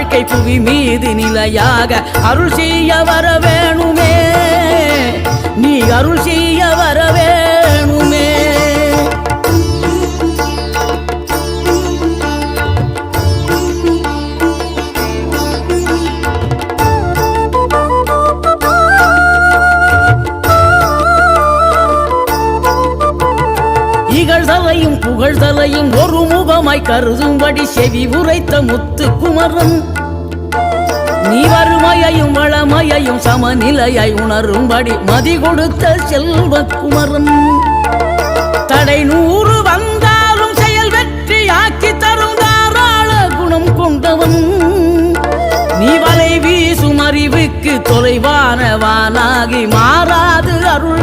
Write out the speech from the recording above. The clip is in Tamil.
வாழ்க்கை புவி மீது நிலையாக அருள் செய்ய வர வேணுமே, நீ அருள் செய்ய வர வேணுமே. இகழ்தலையும் புகழ்தலையும் ஒரு முகமாய் கருதும்படி செவி உரைத்த முத்து குமரன், நீ வறுமையையும் வளமையையும் சமநிலையாய் உணரும்படி மதி கொடுத்த செல்வ குமரன். தடை 100 வந்தாலும் செயல் வெற்றி ஆக்கி தரும் தாராள குணம் கொண்டவன், நீ வலை வீசும் அறிவுக்கு தொலைவானவானாகி மாறாது அருள்